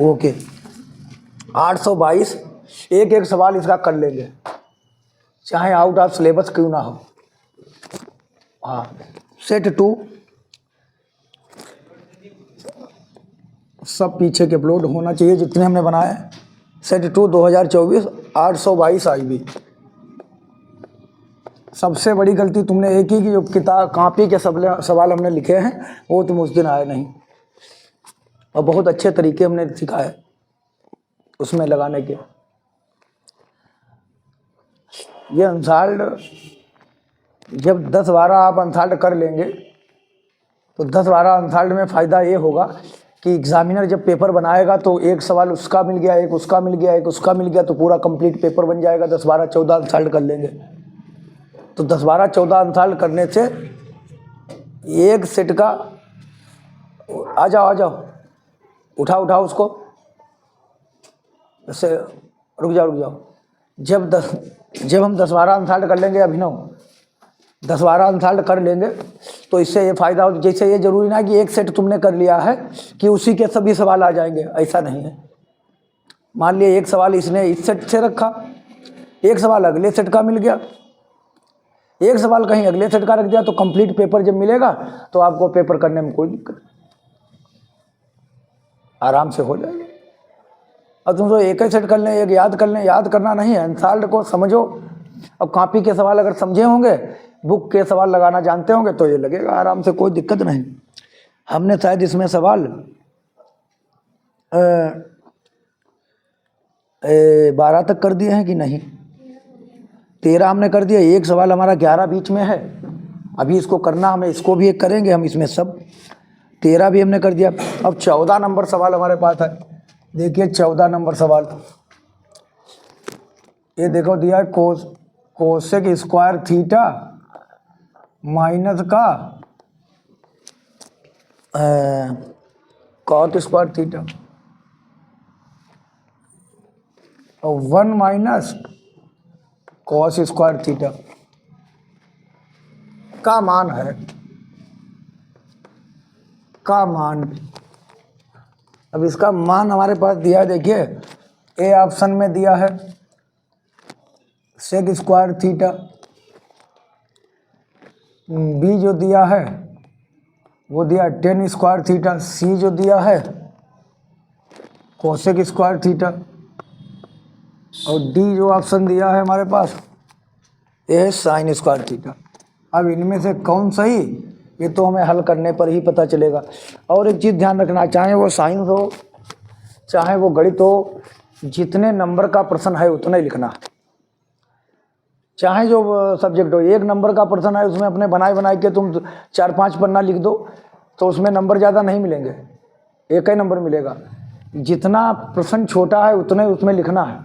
Okay 822 एक एक सवाल इसका कर लेंगे, चाहे आउट ऑफ सिलेबस क्यों ना हो। हाँ, सेट 2 सब पीछे के अपलोड होना चाहिए जितने हमने बनाए। Set 2 2024 822 IB। सबसे बड़ी गलती तुमने एक ही की, जो किताब कॉपी के सवाल हमने लिखे हैं वो तुम उस दिन आए नहीं, और बहुत अच्छे तरीके हमने सिखाए उसमें लगाने के। ये अनसाल्ड जब 10-12 आप अनसाल्ड कर लेंगे तो 10-12 अनसाल्ड में फ़ायदा ये होगा कि एग्जामिनर जब पेपर बनाएगा तो एक सवाल उसका मिल गया, एक उसका मिल गया, एक उसका मिल गया, तो पूरा कंप्लीट पेपर बन जाएगा। 10-12-14 अनसाल्ड कर लेंगे तो 10-12-14 अनसाल्ड करने से एक सेट का, आ जाओ उठाओ उसको, ऐसे रुक जाओ। जब हम 10-12 अनसाल्ड कर लेंगे अभिनव, 10-12 अनसाल्ड कर लेंगे तो इससे ये फ़ायदा हो, जैसे ये ज़रूरी ना कि एक सेट तुमने कर लिया है कि उसी के सभी सवाल आ जाएंगे, ऐसा नहीं है। मान लिया एक सवाल इसने इस सेट से रखा, एक सवाल अगले सेट का मिल गया, एक सवाल कहीं अगले सेट का रख दिया, तो कंप्लीट पेपर जब मिलेगा तो आपको पेपर करने में कोई दिक्कत आराम से हो जाएगा। और तुम तो एक ही सेट कर लें, एक याद कर लें, याद करना नहीं है, अनसाल्ड को समझो। अब कॉपी के सवाल अगर समझे होंगे, बुक के सवाल लगाना जानते होंगे तो ये लगेगा आराम से, कोई दिक्कत नहीं। हमने शायद इसमें सवाल 12 तक कर दिए हैं कि नहीं, 13 हमने कर दिया, एक सवाल हमारा 11 बीच में है, अभी इसको करना हमें, इसको भी एक करेंगे हम, इसमें सब 13 भी हमने कर दिया। अब 14 नंबर सवाल हमारे पास है। देखिए 14 नंबर सवाल, ये देखो दिया है, कोसेक स्क्वायर थीटा माइनस का कॉट स्क्वायर थीटा और 1 माइनस कॉस स्क्वायर थीटा का मान है, का मान। अब इसका मान हमारे पास दिया है, देखिए ए ऑप्शन में दिया है सेक स्क्वायर थीटा, बी जो दिया है वो दिया 10 स्क्वायर थीटा, सी जो दिया है कोसेक स्क्वायर थीटा, और डी जो ऑप्शन दिया है हमारे पास ये है साइन स्क्वायर थीटा। अब इनमें से कौन सही, ये तो हमें हल करने पर ही पता चलेगा। और एक चीज़ ध्यान रखना, चाहे वो साइंस हो चाहे वो गणित हो, जितने नंबर का प्रश्न है उतना ही लिखना। चाहे जो सब्जेक्ट हो, 1 नंबर का प्रश्न है उसमें अपने बनाए के तुम 4-5 पन्ना लिख दो तो उसमें नंबर ज़्यादा नहीं मिलेंगे, एक ही नंबर मिलेगा। जितना प्रश्न छोटा है उतने उसमें लिखना है।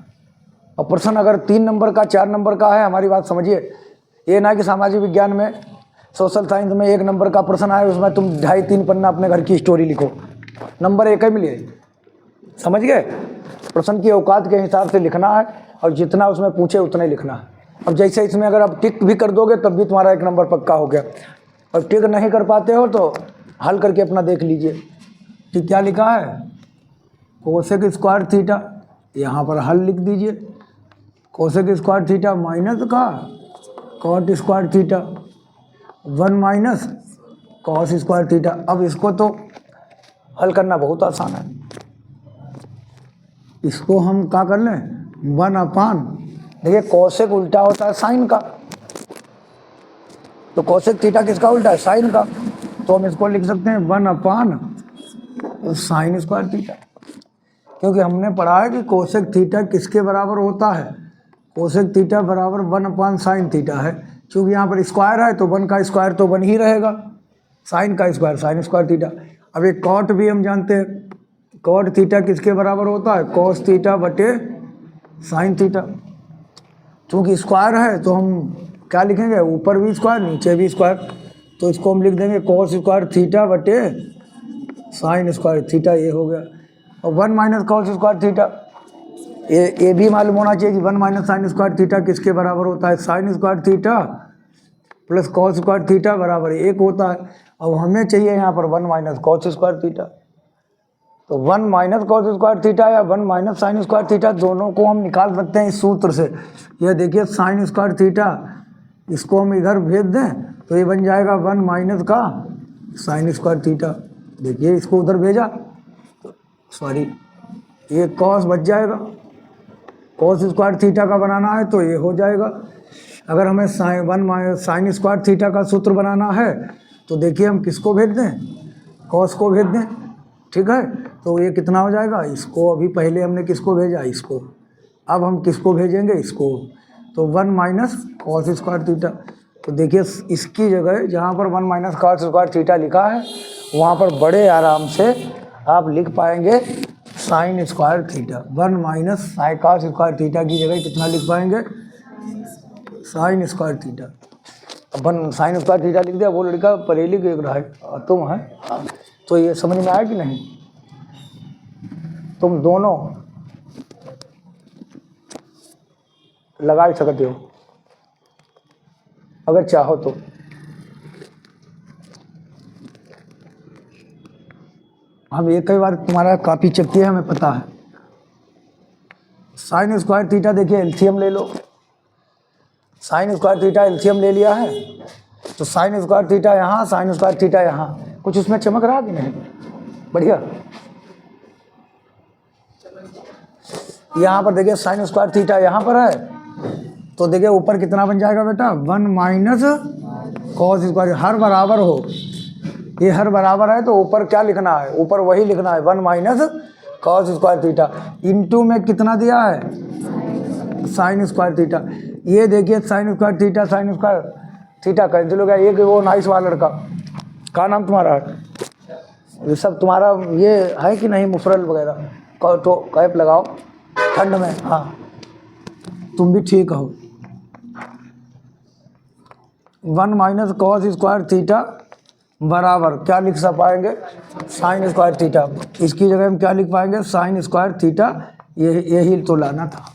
और प्रश्न अगर 3 नंबर का 4 नंबर का है, हमारी बात समझिए, ये ना कि सामाजिक विज्ञान में सोशल साइंस में 1 नंबर का प्रश्न आए उसमें तुम 2.5-3 पन्ना अपने घर की स्टोरी लिखो, नंबर एक ही मिले। समझ गए? प्रश्न की औकात के हिसाब से लिखना है और जितना उसमें पूछे उतना ही लिखना है। अब जैसे इसमें अगर आप टिक भी कर दोगे तब भी तुम्हारा 1 नंबर पक्का हो गया, और टिक नहीं कर पाते हो तो हल करके अपना देख लीजिए कि क्या लिखा है। कोसेक स्क्वायर थीटा, यहाँ पर हल लिख दीजिए, कोसेक स्क्वायर थीटा माइनस का cot square theta 1 minus cos square theta. अब इसको तो हल करना बहुत आसान है, इसको हम क्या कर लें 1/, देखिए कोसेक उल्टा होता है साइन का, तो कोसेक थीटा किसका उल्टा है, साइन का, तो हम इसको लिख सकते हैं 1/, साइन स्क्वायर थीटा। क्योंकि हमने पढ़ा है कि कोसेक थीटा किसके बराबर होता है, कोसेक थीटा बराबर 1/, साइन थीटा है। क्योंकि यहाँ पर स्क्वायर है तो 1 का स्क्वायर तो 1 ही रहेगा, साइन का स्क्वायर साइन स्क्वायर थीटा। अब एक कॉट भी हम जानते हैं, कॉट थीटा किसके बराबर होता है, कॉस थीटा बटे साइन थीटा। क्योंकि स्क्वायर है तो हम क्या लिखेंगे, ऊपर भी स्क्वायर नीचे भी स्क्वायर, तो इसको हम लिख देंगे कॉस स्क्वायर थीटा बटे साइन स्क्वायर थीटा, ये हो गया। और 1 माइनस कॉस स्क्वायर थीटा, ये भी मालूम होना चाहिए कि 1 माइनस साइन स्क्वायर थीटा किसके बराबर होता है, sine square theta plus cos square theta बराबर 1 होता है। अब हमें चाहिए यहाँ पर 1 माइनस कॉस स्क्वायर थीटा, तो 1 माइनस कॉस स्क्वायर थीटा या 1 माइनस साइन स्क्वायर थीटा, दोनों को हम निकाल सकते हैं इस सूत्र से। ये देखिए साइन स्क्वायर थीटा, इसको हम इधर भेज दें तो ये बन जाएगा 1 माइनस का साइन स्क्वायर थीटा। देखिए इसको उधर भेजा, सॉरी ये कॉस बच जाएगा। कॉस स्क्वायर थीटा का बनाना है तो ये हो जाएगा। अगर हमें साइन स्क्वायर थीटा का सूत्र बनाना है तो देखिए हम किसको भेज दें, कॉस को भेज दें, ठीक है। तो ये कितना हो जाएगा, इसको अभी पहले हमने किसको भेजा, इसको, अब हम किसको भेजेंगे, इसको। तो 1 माइनस कॉस स्क्वायर थीटा। तो देखिए इसकी जगह जहाँ पर 1 माइनस कॉस स्क्वायर थीटा लिखा है वहाँ पर बड़े आराम से आप लिख पाएंगे sine square theta. 1 minus sine cos square theta की जगह कितना लिख पाएंगे, साइन स्क्वायर थीटा। अपन साइन स्क्वायर थीटा लिख दिया, वो लड़का परेली देख रहा है और तुम है, तो ये समझ में आया कि नहीं। तुम दोनों लगा ही सकते हो अगर चाहो तो। हम एक कई बार तुम्हारा कॉपी चेक किया, हमें पता है। साइन स्क्वायर थीटा देखिए एलसीएम ले लो, साइन स्क्वायर थीटा एलसीएम ले लिया है तो साइन स्क्वायर थीटा यहाँ, साइन स्क्वायर थीटा यहाँ, कुछ उसमें चमक रहा कि नहीं, बढ़िया। यहाँ पर देखिए साइन स्क्वायर थीटा यहाँ पर है तो देखिए ऊपर कितना बन जाएगा बेटा, 1 माइनस कॉस स्क्वायर। हर बराबर हो, ये हर बराबर है तो ऊपर क्या लिखना है, ऊपर वही लिखना है 1 minus cos square theta. Into में कितना दिया है, साइन स्क्वायर थीटा। ये देखिए sine square theta, sine square theta cancel हो गया। एक वो नाइस वाला लड़का, क्या नाम तुम्हारा है, ये सब तुम्हारा ये है कि नहीं, मुफरल वगैरह तो कैप लगाओ ठंड में, हाँ तुम भी ठीक हो। 1 माइनस कॉस स्क्वायर थीटा बराबर क्या लिख सा पाएंगे, साइन स्क्वायर थीटा। इसकी जगह हम क्या लिख पाएंगे, साइन स्क्वायर थीटा। यही तो लाना था।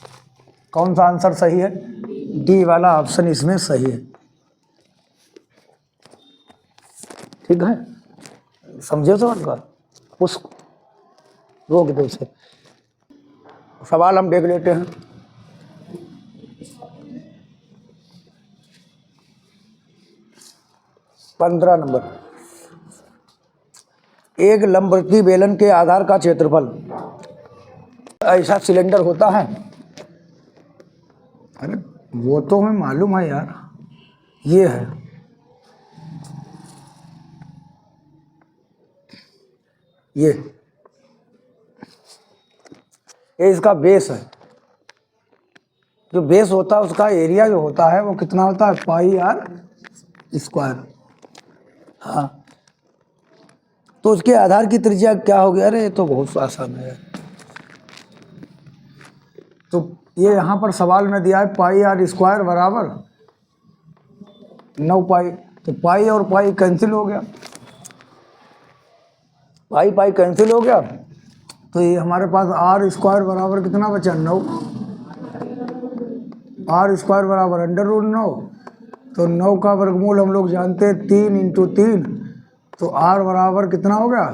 कौन सा आंसर सही है, डी वाला ऑप्शन इसमें सही है, ठीक है। समझे सवाल का, उस रोक दो उसे। सवाल हम देख लेते हैं। पंद्रह नंबर, एक लंबवृत्तीय बेलन के आधार का क्षेत्रफल, ऐसा सिलेंडर होता है। अरे वो तो हमें मालूम है यार, ये है, ये इसका बेस है। जो बेस होता है उसका एरिया जो होता है वो कितना होता है, पाई आर स्क्वायर। हाँ तो उसके आधार की त्रिज्या क्या हो गया, अरे ये तो बहुत आसान है। तो ये यहाँ पर सवाल में दिया है पाई आर स्क्वायर बराबर 9 पाई। तो पाई और पाई कैंसिल हो गया, पाई पाई कैंसिल हो गया। तो ये हमारे पास आर स्क्वायर बराबर कितना बचा, 9। आर स्क्वायर बराबर √9। तो 9 का वर्गमूल हम लोग जानते हैं 3 × 3। तो आर बराबर कितना हो गया,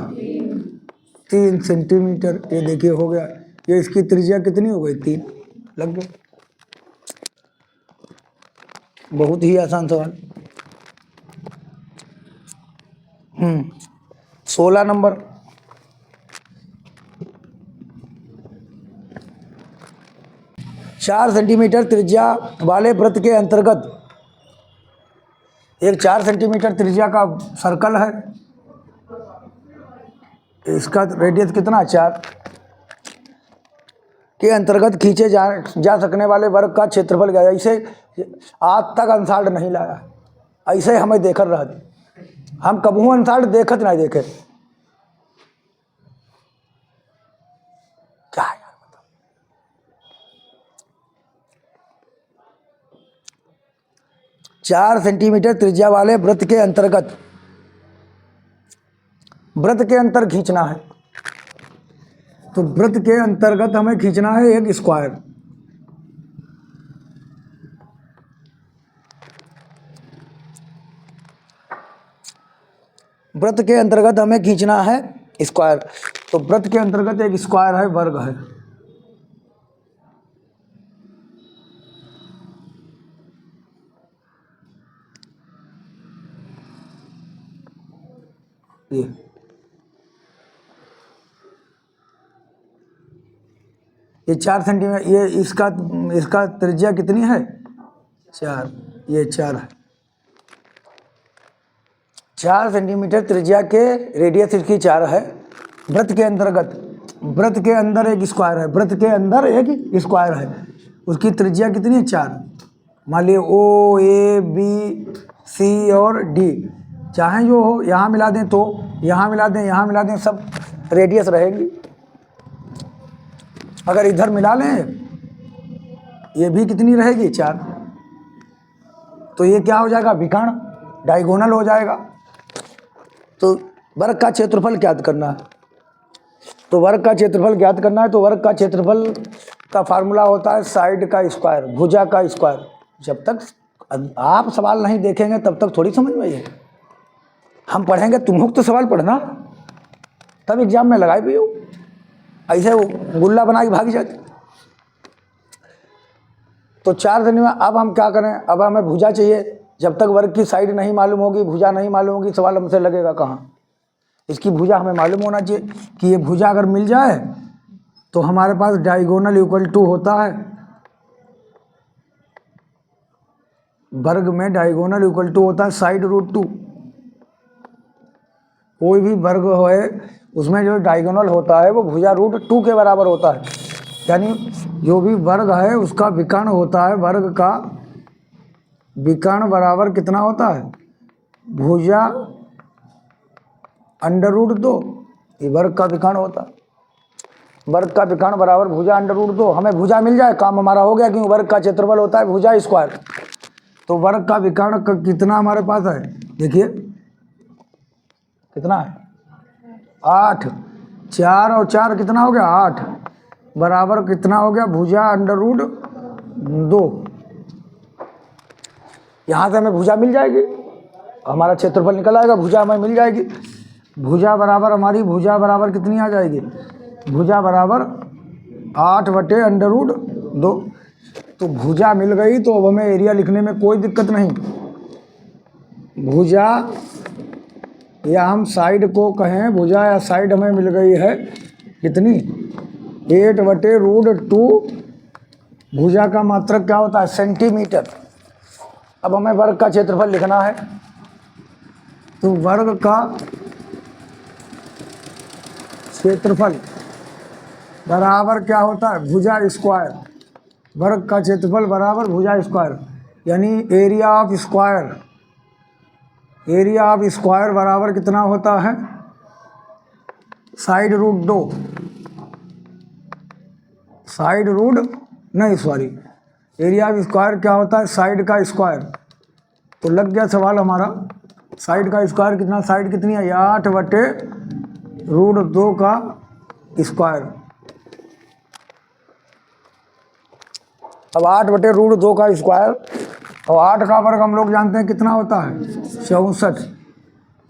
3 सेंटीमीटर। ये देखिए हो गया। ये इसकी त्रिज्या कितनी हो गई, 3 लग गए। बहुत ही आसान सवाल। 16 नंबर, चार सेंटीमीटर त्रिज्या वाले वृत्त के अंतर्गत एक 4 सेंटीमीटर त्रिज्या का सर्कल है। इसका रेडियस कितना, 4 के अंतर्गत खींचे जा सकने वाले वर्ग का क्षेत्रफल क्या है। ऐसे आज तक अंसाल्ट नहीं लाया, ऐसे हमें देखकर रह दी, हम कबहू अंसाल्ट देखत नहीं देखे। क्या यार बताओ, 4 सेंटीमीटर त्रिज्या वाले वृत्त के अंतर्गत, वृत्त के अंतर खींचना है। तो वृत्त के अंतर्गत हमें खींचना है एक स्क्वायर। वृत्त के अंतर्गत हमें खींचना है स्क्वायर। तो वृत्त के अंतर्गत एक स्क्वायर है, वर्ग है। ये 4 सेंटीमीटर, ये इसका त्रिज्या कितनी है? 4, ये 4 है। 4 सेंटीमीटर त्रिज्या के रेडियस इसकी 4 है। वृत्त के अंदर एक स्क्वायर है, वृत्त के अंदर एक स्क्वायर है, उसकी त्रिज्या कितनी है? 4। मान लीजिए ओ, ए, बी, सी और डी, चाहे जो हो, यहाँ मिला दें तो यहाँ मिला दें, यहाँ मिला दें, सब रेडियस रहेगी। अगर इधर मिला लें, ये भी कितनी रहेगी? 4। तो ये क्या हो जाएगा? विकर्ण, डायगोनल हो जाएगा। तो वर्ग का क्षेत्रफल ज्ञात करना है। तो वर्ग का क्षेत्रफल ज्ञात करना है, तो वर्ग का क्षेत्रफल का फार्मूला होता है साइड का स्क्वायर, भुजा का स्क्वायर। जब तक आप सवाल नहीं देखेंगे तब तक थोड़ी समझ में आएगी। हम पढ़ेंगे, तुम तो सवाल पढ़ना, तब एग्जाम में लगाए भी हो। ऐसे वो गुल्ला बना के भाग जाते। तो 4 दिन में अब हम क्या करें? अब हमें भुजा चाहिए। जब तक वर्ग की साइड नहीं मालूम होगी, भुजा नहीं मालूम होगी, सवाल हमसे लगेगा कहाँ? इसकी भुजा हमें मालूम होना चाहिए कि ये भुजा अगर मिल जाए तो हमारे पास डायगोनल इक्वल टू होता है, वर्ग में डायगोनल इक्वल टू होता है साइड रूट 2। कोई भी वर्ग है उसमें जो डायगोनल होता है वो भुजा रूट 2 के बराबर होता है। यानी जो भी वर्ग है उसका विकर्ण होता है, वर्ग का विकर्ण बराबर कितना होता है? भुजा अंडर रूट 2। ये वर्ग का विकर्ण होता है। वर्ग का विकर्ण बराबर भुजा अंडर रूट 2। हमें भुजा मिल जाए, काम हमारा हो गया, क्योंकि वर्ग का क्षेत्रफल होता है भुजा स्क्वायर। तो वर्ग का विकर्ण कितना हमारे पास है? देखिए कितना है? 8। 4 और 4 कितना हो गया? 8 बराबर कितना हो गया? भुजा अंडर रूट 2। यहाँ से हमें भुजा मिल जाएगी, हमारा क्षेत्रफल निकल आएगा, भुजा हमें मिल जाएगी। भुजा बराबर हमारी भुजा बराबर कितनी आ जाएगी? भुजा बराबर 8 बटे अंडर रूट 2। तो भुजा मिल गई, तो अब हमें एरिया लिखने में कोई दिक्कत नहीं। भुजा या हम साइड को कहें, भुजा या साइड हमें मिल गई है कितनी? 8 बटे रूट 2। भुजा का मात्रक क्या होता है? सेंटीमीटर। अब हमें वर्ग का क्षेत्रफल लिखना है, तो वर्ग का क्षेत्रफल बराबर क्या होता है? भुजा स्क्वायर। वर्ग का क्षेत्रफल बराबर भुजा स्क्वायर, यानी area of square. Area of square बराबर कितना होता है? Side root 2। साइड रूट नहीं, सॉरी, एरिया ऑफ स्क्वायर क्या होता है? साइड का स्क्वायर। तो लग गया सवाल हमारा, साइड का स्क्वायर कितना? साइड कितनी है? 8 बटे रूट 2 का स्क्वायर। अब 8 बटे रूट 2 का स्क्वायर, और 8 का वर्ग हम लोग जानते हैं कितना होता है? 64।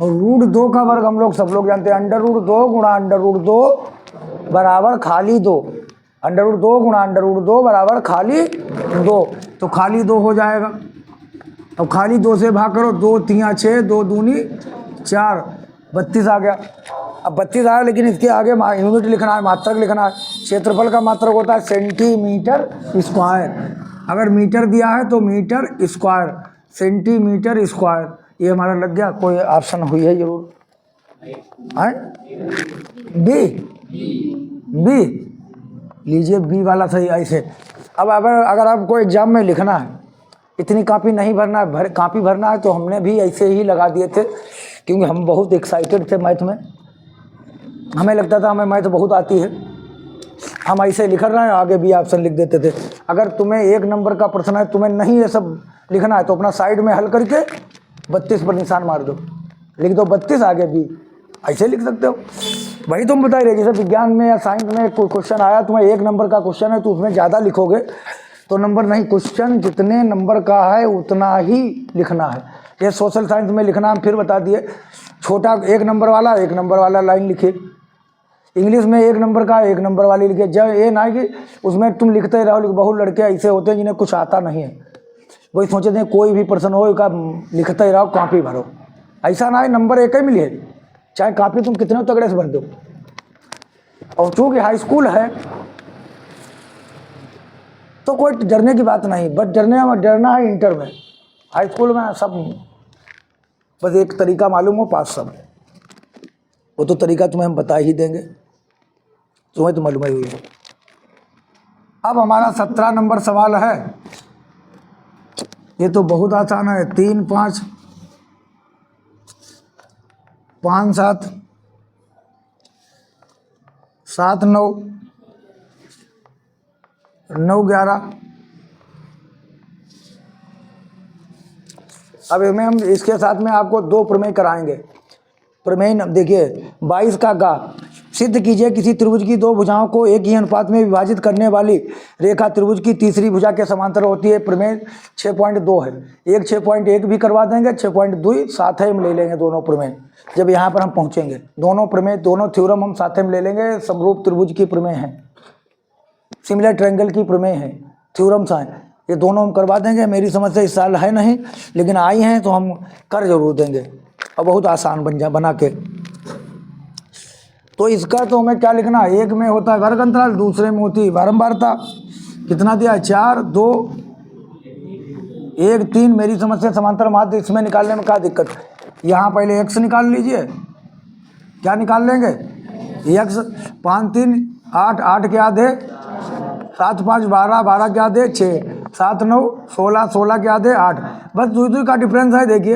और रूट 2 का वर्ग हम लोग सब लोग जानते हैं, अंडर रूट 2 गुणा अंडर रूट 2 बराबर खाली 2। अंडर रूट 2 गुणा अंडर रूट 2 बराबर खाली 2। तो खाली 2 हो जाएगा। अब खाली 2 से भाग करो, 2 3 6, 2 दूनी 4, 32 आ गया। अब 32 आया, लेकिन इसके आगे यूनिट लिखना है, मात्रक लिखना है। क्षेत्रफल का मात्रक होता है सेंटीमीटर स्क्वायर। अगर मीटर दिया है तो मीटर स्क्वायर, सेंटीमीटर स्क्वायर। ये हमारा लग गया। कोई ऑप्शन हुई है जरूर? बी, बी लीजिए, बी वाला सही। ऐसे अब अगर आपको एग्जाम में लिखना है, इतनी कापी नहीं भरना है, कापी भरना है तो हमने भी ऐसे ही लगा दिए थे, क्योंकि हम बहुत एक्साइटेड थे मैथ में। हमें लगता था हमें मैथ बहुत आती है, हम ऐसे लिख रहे हैं, आगे भी ऑप्शन लिख देते थे। अगर तुम्हें 1 नंबर का प्रश्न है, तुम्हें नहीं ये सब लिखना है, तो अपना साइड में हल करके 32 पर निशान मार दो, लिख दो 32, आगे भी ऐसे लिख सकते हो। वही तुम बता रहे, जैसे विज्ञान में या साइंस में कोई क्वेश्चन आया, तुम्हें 1 नंबर का क्वेश्चन है तो उसमें ज़्यादा लिखोगे तो नंबर नहीं, क्वेश्चन जितने नंबर का है उतना ही लिखना है। ये सोशल साइंस में लिखना हम फिर बता दिए, छोटा 1 नंबर वाला 1 नंबर वाला लाइन लिखे। इंग्लिश में 1 नंबर का 1 नंबर वाली लिखे। जब ये ना कि उसमें तुम लिखते ही रहो। बहुत लड़के ऐसे होते हैं जिन्हें कुछ आता नहीं है, वही सोचते हैं कोई भी पर्सन हो का लिखते ही रहो, कॉपी भरो। ऐसा ना है, नंबर एक ही मिले, चाहे कॉपी तुम कितने तगड़े से भर दो। और चूँकि हाई स्कूल है तो कोई डरने की बात नहीं, बट डरना है इंटर में। हाई स्कूल में सब बस एक तरीका मालूम हो पास सब, वो तो तरीका तुम्हें हम बता ही देंगे, तुम्हें तो मालूम ही हुई है। अब हमारा 17 नंबर सवाल है, ये तो बहुत आसान है। 3 5 5 7 7 9 9 11। अब इसमें हम इसके साथ में आपको 2 प्रमेय कराएंगे। प्रमेय देखिए 22 का गा, सिद्ध कीजिए किसी त्रिभुज की 2 भुजाओं को एक ही अनुपात में विभाजित करने वाली रेखा त्रिभुज की तीसरी भुजा के समांतर होती है। प्रमेय 6.2 है। एक 6.1 भी करवा देंगे, 6.2 साथ ही में ले लेंगे दोनों प्रमेय। जब यहाँ पर हम पहुँचेंगे दोनों प्रमेय, दोनों थ्योरम हम साथ में ले लेंगे। समरूप त्रिभुज की प्रमेय है, सिमिलर ट्रायंगल की प्रमेय है, थ्योरम्स हैं, ये दोनों हम करवा देंगे। मेरी समझ से इस साल है नहीं, लेकिन आई हैं तो हम कर जरूर देंगे, और बहुत आसान बना के। तो इसका तो हमें क्या लिखना है, एक में होता है वर्ग अंतराल, दूसरे में होती है बारंबारता। कितना दिया है, 4 2 1 3। मेरी समझ से समांतर माध्य इसमें निकालने में क्या दिक्कत है। यहाँ पहले x निकाल लीजिए, क्या निकाल लेंगे, x 5 3 8 8 के आधे 7 5 12 12 के आधे 6 7 9 16 16 के आधे 8। बस 2 का डिफरेंस है, देखिए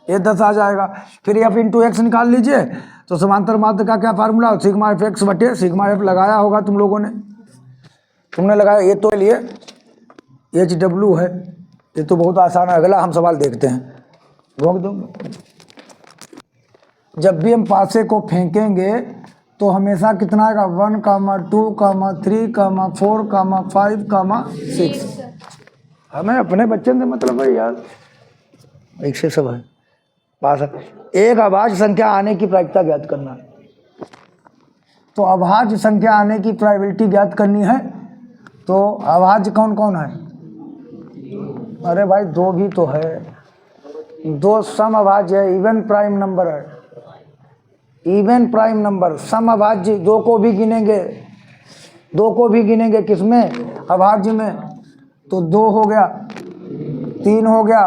ये 10 आ जाएगा। फिर f इंटू एक्स निकाल लीजिए, तो समांतर माध्य का क्या फार्मूला, सिग्मा एफ एक्स बटे सिग्मा एफ लगाया होगा तुम लोगों ने, तुमने लगाया। ये तो लिए HW है, ये तो बहुत आसान है। अगला हम सवाल देखते हैं, रोक दो। जब भी हम पासे को फेंकेंगे तो हमेशा कितना आएगा, 1 2 3 4 5 6। हमें अपने बच्चे से मतलब है यार, एक से सब है पास है। एक अभाज्य संख्या आने की प्रायिकता ज्ञात करना है। तो अभाज्य संख्या आने की प्रोबेबिलिटी ज्ञात करनी है। तो अभाज्य कौन कौन है, अरे भाई 2 भी तो है, 2 सम अभाज्य है, इवन प्राइम नंबर है, इवन प्राइम नंबर। सम अभाज्य 2 को भी गिनेंगे, 2 को भी गिनेंगे किसमें, अभाज्य में। तो 2 हो गया, 3 हो गया,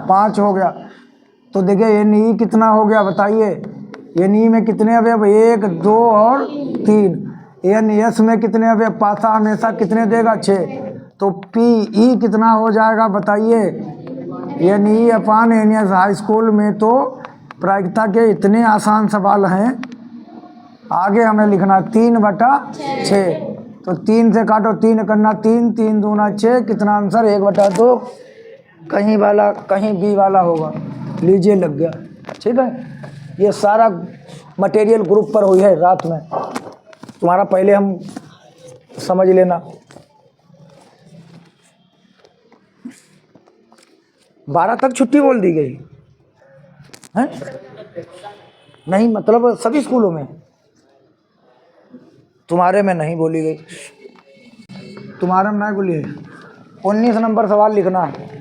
5 हो गया। तो देखिए ये नी कितना हो गया बताइए, ये नी में कितने अवयव, 1 2 और 3। एन एस में कितने अवयव, पासा हमेशा कितने देगा, 6। तो पी ई कितना हो जाएगा बताइए, एन ई अपान एन एस। हाई स्कूल में तो प्रायिकता के इतने आसान सवाल हैं। आगे हमें लिखना 3/6। तो 3 से काटो, 3 करना 3 3 दूना 6, कितना आंसर 1/2। कहीं वाला कहीं बी वाला होगा, लीजिए लग गया। ठीक है, ये सारा मटेरियल ग्रुप पर हुई है रात में, तुम्हारा पहले हम समझ लेना। 12 तक छुट्टी बोल दी गई है, नहीं मतलब सभी स्कूलों में, तुम्हारे में नहीं बोली गई, तुम्हारे में नहीं बोली है। 19 नंबर सवाल लिखना है,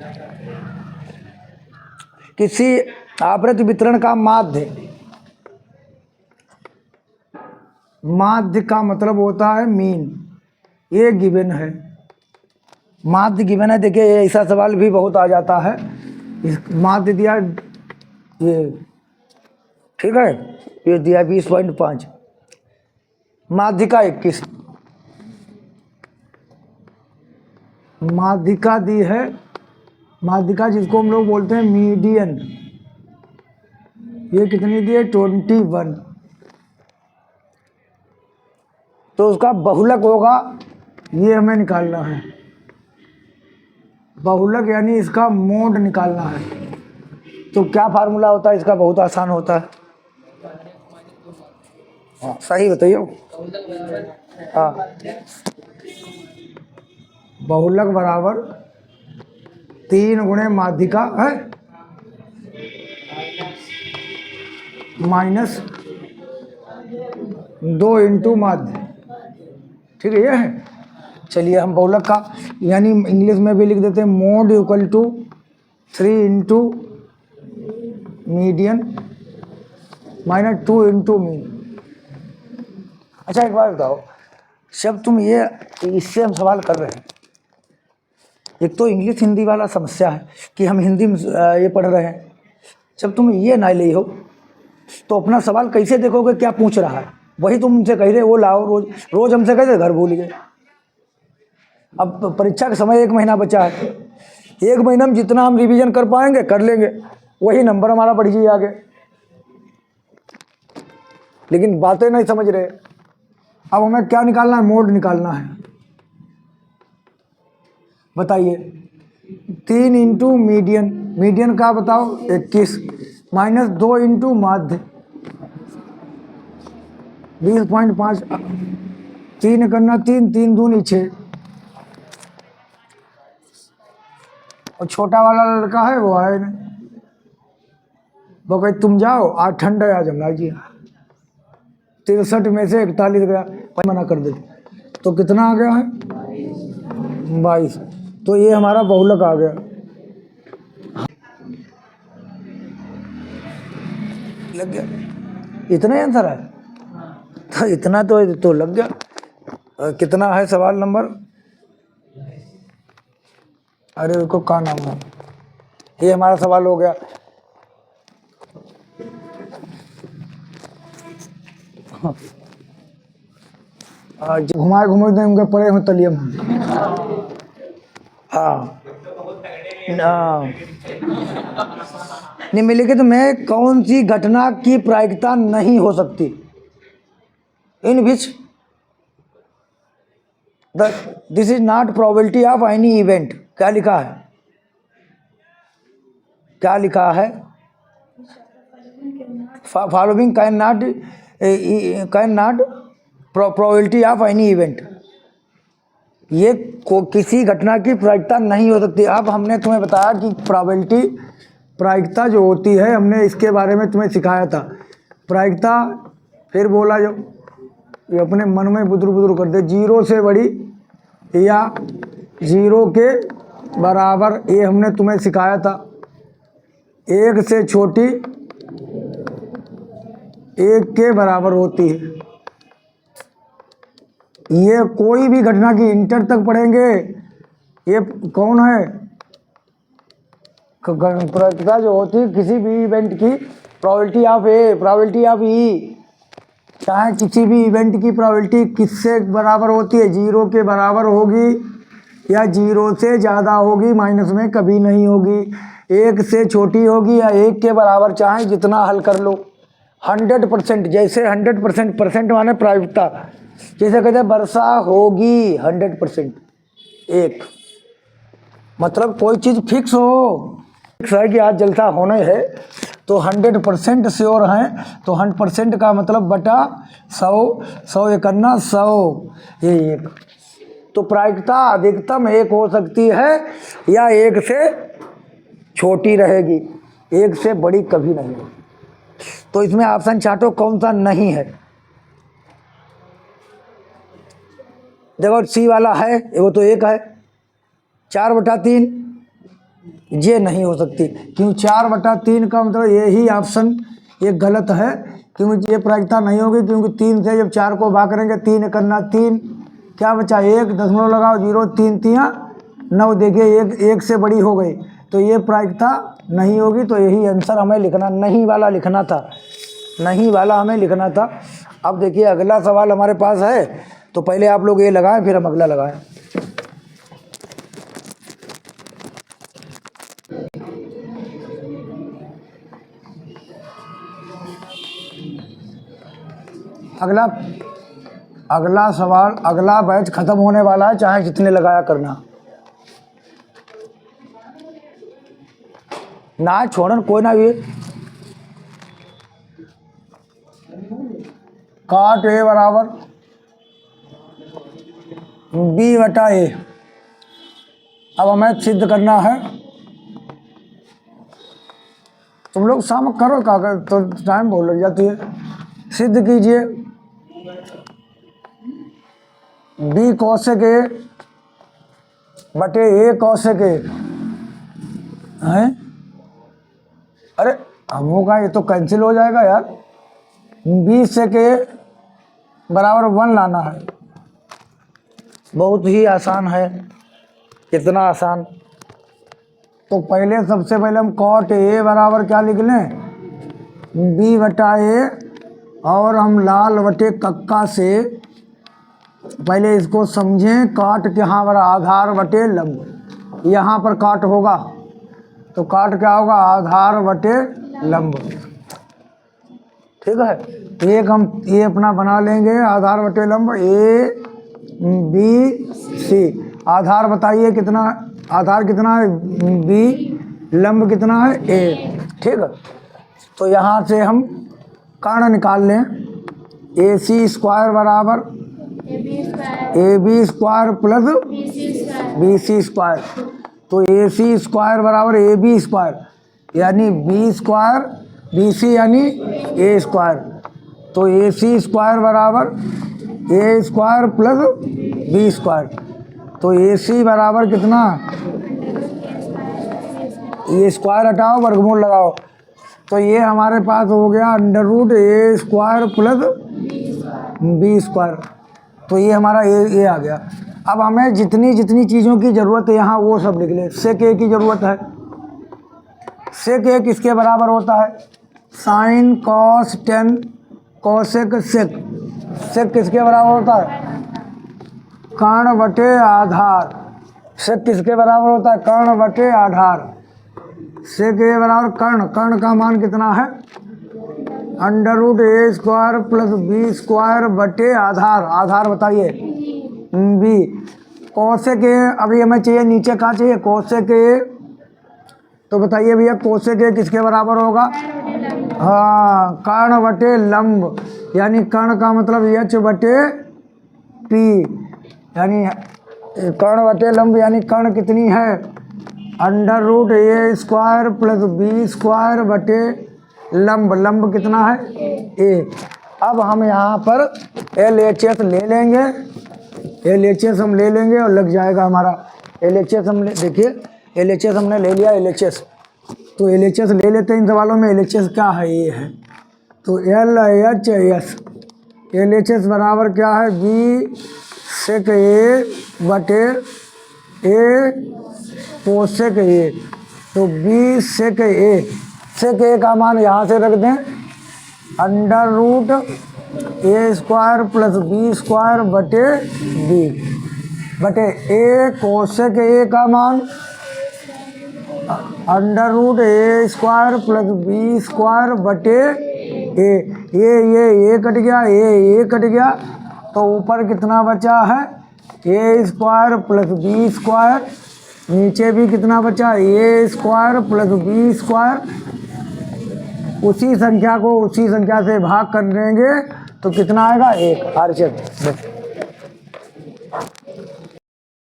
किसी आवृत वितरण का माध्य, माध्य का मतलब होता है मीन, ये गिवन है, माध्य गिवन है। देखिए ऐसा सवाल भी बहुत आ जाता है, इस माध्य दिया ये, ठीक है, ये दिया 20.5, माध्यिका 21, माध्यिका दी है, माध्यिका जिसको हम लोग बोलते हैं मीडियन, ये कितनी दी है 21। तो उसका बहुलक होगा, ये हमें निकालना है, बहुलक यानी इसका मोड निकालना है। तो क्या फार्मूला होता है इसका, बहुत आसान होता है। हाँ सही बताइए, हाँ बहुलक बराबर 3 गुणे माध्यिका है, माइनस 2 इंटू माध्य, ठीक है ये है। चलिए हम बहुलक का यानी इंग्लिश में भी लिख देते हैं mode equal to 3 into median minus 2 into mean. अच्छा एक बात बताओ, जब तुम ये इससे हम सवाल कर रहे हैं, एक तो इंग्लिश हिंदी वाला समस्या है कि हम हिंदी में ये पढ़ रहे हैं, जब तुम ये ना ले हो तो अपना सवाल कैसे देखोगे क्या पूछ रहा है? वही तुम उनसे कह रहे वो लाओ, रोज रोज हमसे कहते घर भूल गए। अब परीक्षा का समय 1 महीना बचा है, 1 महीना में जितना हम रिवीजन कर पाएंगे कर लेंगे, वही नंबर हमारा बढ़ जाए आगे। लेकिन बातें नहीं समझ रहे। अब हमें क्या निकालना है? मोड निकालना है। बताइए 3 इंटू मीडियन, मीडियन का बताओ 21 माइनस 2 इंटू माध्य 20.5, 3 करना 3, 3 दूनी 6। और छोटा वाला लड़का है वो आए नहीं, वो कहे तुम जाओ आज ठंड है, आज हम लाइए। 63 में से 41 गया, मना कर देते तो कितना आ गया है? 22। तो ये हमारा बहुलक आ गया। लग गया, इतना ही आंसर है तो इतना तो लग गया। कितना है सवाल नंबर? अरे उसको क्या नाम है, ये हमारा सवाल हो गया। घुमाए घुमाए उनके पड़े हुए तलियम। हाँ नहीं मिलेगी तो मैं कौन सी घटना की प्रायिकता नहीं हो सकती? In which this is not probability of any event. क्या लिखा है? क्या लिखा है? Following can not probability of any event. ये किसी घटना की प्रायिकता नहीं हो सकती। अब हमने तुम्हें बताया कि प्रोबेबिलिटी, प्रायिकता जो होती है, हमने इसके बारे में तुम्हें सिखाया था। प्रायिकता फिर बोला जो ये अपने मन में बुदुर बुदुर कर दे, 0 से बड़ी या 0 के बराबर, ये हमने तुम्हें सिखाया था। 1 से छोटी 1 के बराबर होती है। ये कोई भी घटना की इंटर तक पढ़ेंगे। ये कौन है? प्रायिकता जो होती है किसी भी इवेंट की, probability of a, probability of e, चाहे किसी भी इवेंट की प्रोबेबिलिटी किससे बराबर होती है? 0 के बराबर होगी या 0 से ज़्यादा होगी, माइनस में कभी नहीं होगी। 1 से छोटी होगी या 1 के बराबर, चाहे जितना हल कर लो। 100%, जैसे 100% परसेंट माने प्रायिकता, जैसे कहते हैं वर्षा होगी 100%, 1 मतलब कोई चीज़ फिक्स हो, फिक्स है कि आज जलसा होना है तो 100% श्योर हैं, तो 100% का मतलब बटा 100, 100 एकन्ना 100, ये 1। तो प्रायिकता अधिकतम 1 हो सकती है या 1 से छोटी रहेगी, 1 से बड़ी कभी नहीं। तो इसमें ऑप्शन चार्टो कौन सा नहीं है? देखो सी वाला है, वो तो 1 है। 4/3 ये नहीं हो सकती, क्यों? 4/3 का मतलब यही ऑप्शन ये गलत है, क्योंकि ये प्रायिकता नहीं होगी, क्योंकि 3 से जब 4 को भाग करेंगे 3 करना 3, क्या बचा? 1 दशमलव लगाओ 0, 3 3 9, देखिए 1 से बड़ी हो गई, तो ये प्रायिकता नहीं होगी। तो यही आंसर हमें लिखना, नहीं वाला लिखना था, नहीं वाला हमें लिखना था। अब देखिए अगला सवाल हमारे पास है, तो पहले आप लोग ये लगाएं फिर हम अगला लगाएं। अगला सवाल, अगला बैच खत्म होने वाला है, चाहे जितने लगाया करना ना, छोड़न कोई ना। ये काट ए बराबर B/A। अब हमें सिद्ध करना है तुम लोग शाम करो का तो टाइम बहुत लग जाती है। सिद्ध कीजिए बी कौशिक ए बटे ए कौशिक ए है। अरे हमों का ये तो कैंसिल हो जाएगा यार। बी से के बराबर 1 लाना है। बहुत ही आसान है। कितना आसान। तो पहले सबसे पहले हम कॉट ए बराबर क्या लिख लें, बी बटा ए, और हम लाल बटे कक्का से पहले इसको समझें। काट के यहाँ पर आधार बटे लंब, यहाँ पर काट होगा तो काट क्या होगा, आधार बटे लंब। ठीक है, एक हम ये अपना बना लेंगे आधार बटे लंब ए बी सी। आधार बताइए कितना, आधार कितना है बी, लंब कितना है ए। ठीक है, तो यहाँ से हम कर्ण निकाल लें। ए सी स्क्वायर बराबर A B square plus B C square. तो ए सी स्क्वायर बराबर ए बी स्क्वायर, यानी बी स्क्वायर बी सी यानी ए स्क्वायर। तो ए सी स्क्वायर बराबर A square plus B square. तो ए सी बराबर कितना, ये स्क्वायर हटाओ वर्गमूल लगाओ, तो ये हमारे पास हो गया अंडर रूट ए स्क्वायर प्लस बी स्क्वायर। तो ये हमारा ए आ गया। अब हमें जितनी जितनी चीज़ों की ज़रूरत है यहाँ वो सब लिख लें। सेक ए की ज़रूरत है। सेक ए किसके बराबर होता है, sine cos tan cosec sec. Sec किसके बराबर होता है, कर्ण बटे आधार। सेक किसके बराबर होता है, कर्ण बटे आधार। सेक ए बराबर कर्ण, कर्ण का मान कितना है, अंडर रूट ए स्क्वायर प्लस बी स्क्वायर बटे आधार। आधार बताइए बी। कौशिक ए, अभी हमें चाहिए नीचे का चाहिए कौशिक ए, तो बताइए भैया कौशिक ए किसके बराबर होगा, हाँ कर्ण बटे लंब, यानी कर्ण का मतलब एच बटे पी, यानी कर्ण बटे लंब, यानी कर्ण कितनी है, अंडर रूट ए स्क्वायर प्लस बी स्क्वायर बटे लंब। लंब कितना है ए। अब हम यहाँ पर एल एच एस ले लेंगे, एल एच एस हम ले लेंगे और लग जाएगा हमारा। एल एच एस हम देखिए एल एच एस हमने ले लिया, एल एच एस। तो एल एच एस ले लेते हैं इन सवालों में। एल एच एस क्या है, ये है, तो L H S, L H S बराबर क्या है, बी सेक ए बटे ए कोसेक ए। तो बी सेक ए, सेक ए का मान यहाँ से रख दें, अंडर रूट ए स्क्वायर प्लस बी स्क्वायर बटे बी बटे ए कोसेक ए का मान अंडर रूट ए स्क्वायर प्लस बी स्क्वायर बटे ए। ये कट गया, ये कट गया, तो ऊपर कितना बचा है, ए स्क्वायर प्लस बी स्क्वायर। नीचे भी कितना बचा, ए स्क्वायर प्लस बी स्क्वायर। उसी संख्या को उसी संख्या से भाग कर देंगे तो कितना आएगा, 1। Are check